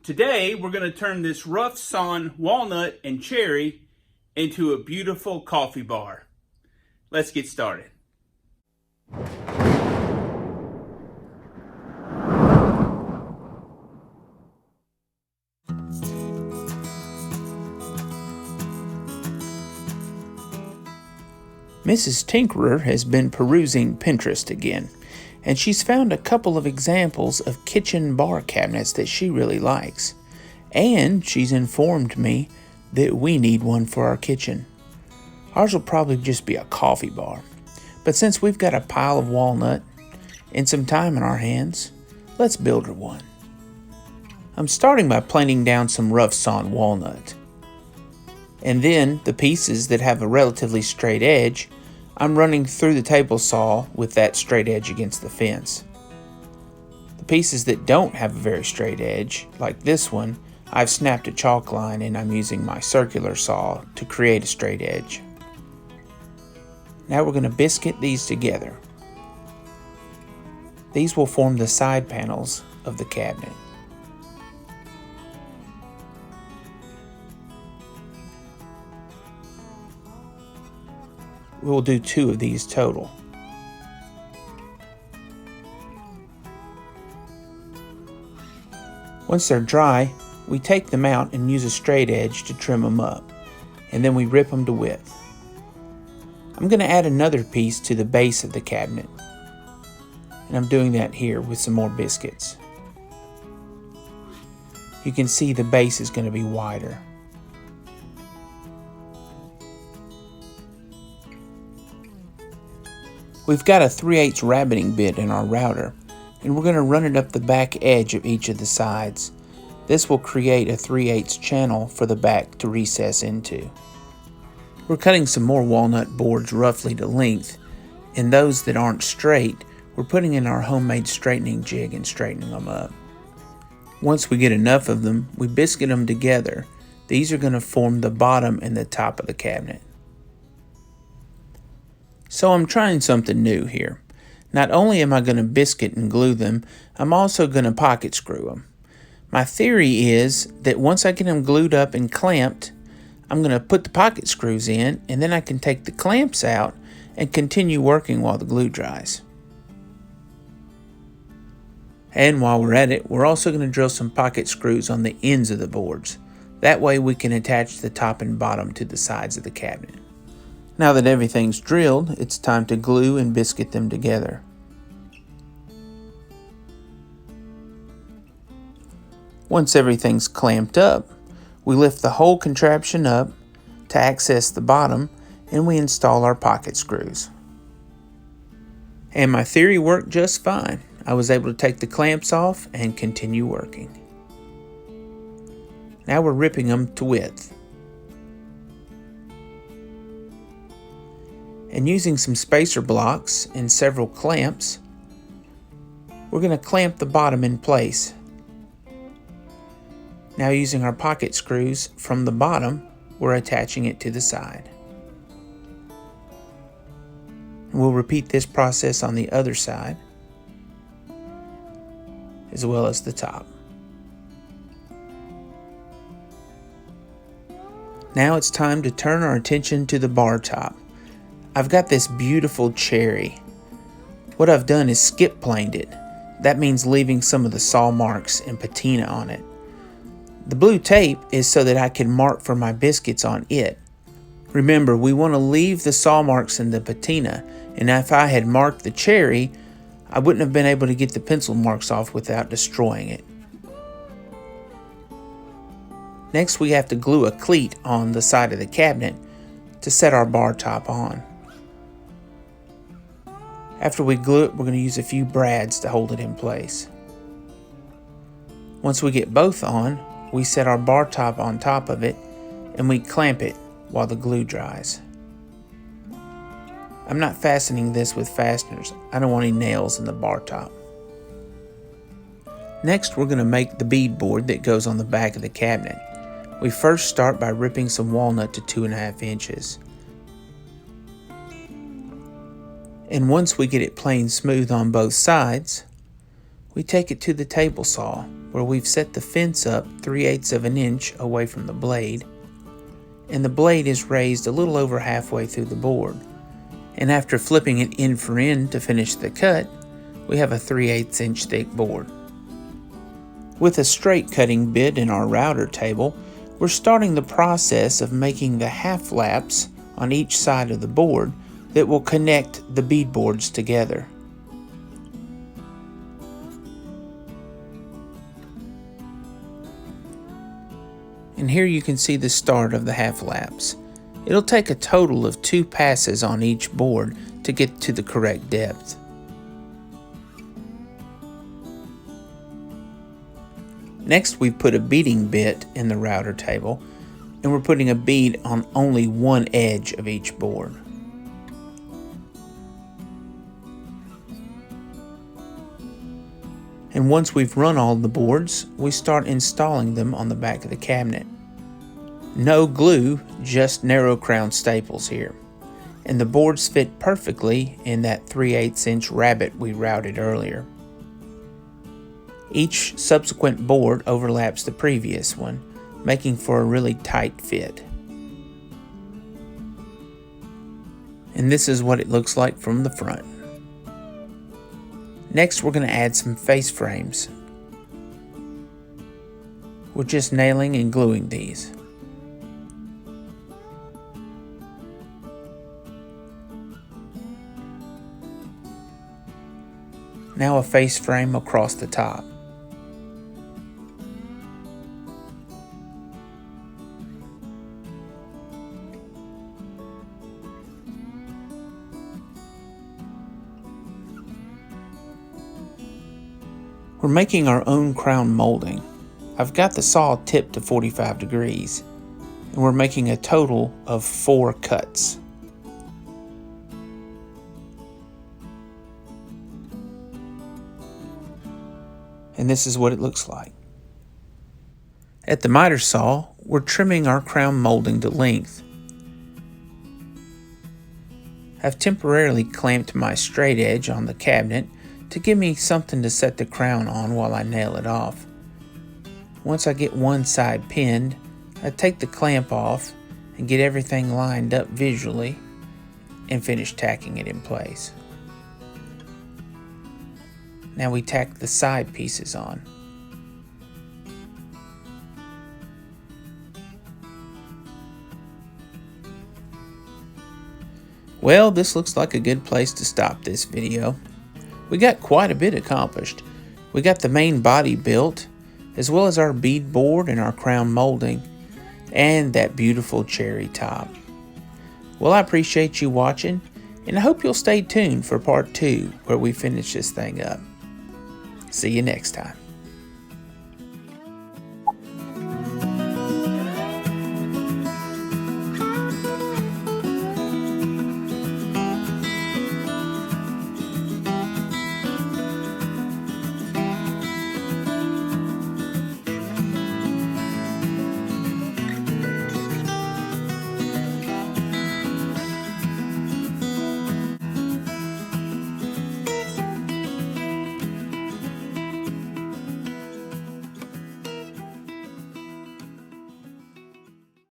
Today, we're going to turn this rough sawn walnut and cherry into a beautiful coffee bar. Let's get started. Mrs. Tinkerer has been perusing Pinterest again, and she's found a couple of examples of kitchen bar cabinets that she really likes. And she's informed me that we need one for our kitchen. Ours will probably just be a coffee bar, but since we've got a pile of walnut and some time in our hands, let's build her one. I'm starting by planing down some rough sawn walnut. And then the pieces that have a relatively straight edge, I'm running through the table saw with that straight edge against the fence. The pieces that don't have a very straight edge, like this one, I've snapped a chalk line and I'm using my circular saw to create a straight edge. Now we're going to biscuit these together. These will form the side panels of the cabinet. We'll do 2 of these total. Once they're dry, we take them out and use a straight edge to trim them up, and then we rip them to width. I'm going to add another piece to the base of the cabinet, and I'm doing that here with some more biscuits. You can see the base is going to be wider. We've got a 3/8 rabbiting bit in our router, and we're going to run it up the back edge of each of the sides. This will create a 3/8 channel for the back to recess into. We're cutting some more walnut boards roughly to length, and those that aren't straight, we're putting in our homemade straightening jig and straightening them up. Once we get enough of them, we biscuit them together. These are going to form the bottom and the top of the cabinet. So I'm trying something new here. Not only am I going to biscuit and glue them, I'm also going to pocket screw them. My theory is that once I get them glued up and clamped, I'm going to put the pocket screws in, and then I can take the clamps out and continue working while the glue dries. And while we're at it, we're also going to drill some pocket screws on the ends of the boards. That way we can attach the top and bottom to the sides of the cabinet. Now that everything's drilled, it's time to glue and biscuit them together. Once everything's clamped up, we lift the whole contraption up to access the bottom, and we install our pocket screws. And my theory worked just fine. I was able to take the clamps off and continue working. Now we're ripping them to width. And using some spacer blocks and several clamps, we're going to clamp the bottom in place. Now using our pocket screws from the bottom, we're attaching it to the side. And we'll repeat this process on the other side, as well as the top. Now it's time to turn our attention to the bar top. I've got this beautiful cherry. What I've done is skip planed it. That means leaving some of the saw marks and patina on it. The blue tape is so that I can mark for my biscuits on it. Remember, we want to leave the saw marks and the patina, and if I had marked the cherry, I wouldn't have been able to get the pencil marks off without destroying it. Next, we have to glue a cleat on the side of the cabinet to set our bar top on. After we glue it, we're going to use a few brads to hold it in place. Once we get both on, we set our bar top on top of it and we clamp it while the glue dries. I'm not fastening this with fasteners. I don't want any nails in the bar top. Next, we're going to make the bead board that goes on the back of the cabinet. We first start by ripping some walnut to 2.5 inches. And once we get it plain smooth on both sides, we take it to the table saw where we've set the fence up 3/8 of an inch away from the blade, and the blade is raised a little over halfway through the board. And after flipping it end for end to finish the cut, we have a 3/8 inch thick board. With a straight cutting bit in our router table, we're starting the process of making the half laps on each side of the board that will connect the bead boards together. And here you can see the start of the half laps. It'll take a total of 2 passes on each board to get to the correct depth. Next, we've put a beading bit in the router table, and we're putting a bead on only one edge of each board. And once we've run all the boards, we start installing them on the back of the cabinet. No glue, just narrow crown staples here. And the boards fit perfectly in that 3/8 inch rabbet we routed earlier. Each subsequent board overlaps the previous one, making for a really tight fit. And this is what it looks like from the front. Next, we're going to add some face frames. We're just nailing and gluing these. Now a face frame across the top. We're making our own crown molding. I've got the saw tipped to 45 degrees, and we're making a total of 4 cuts. And this is what it looks like. At the miter saw, we're trimming our crown molding to length. I've temporarily clamped my straight edge on the cabinet to give me something to set the crown on while I nail it off. Once I get one side pinned, I take the clamp off and get everything lined up visually and finish tacking it in place. Now we tack the side pieces on. Well, this looks like a good place to stop this video. We got quite a bit accomplished. We got the main body built, as well as our bead board and our crown molding, and that beautiful cherry top. Well, I appreciate you watching, and I hope you'll stay tuned for part 2 where we finish this thing up. See you next time.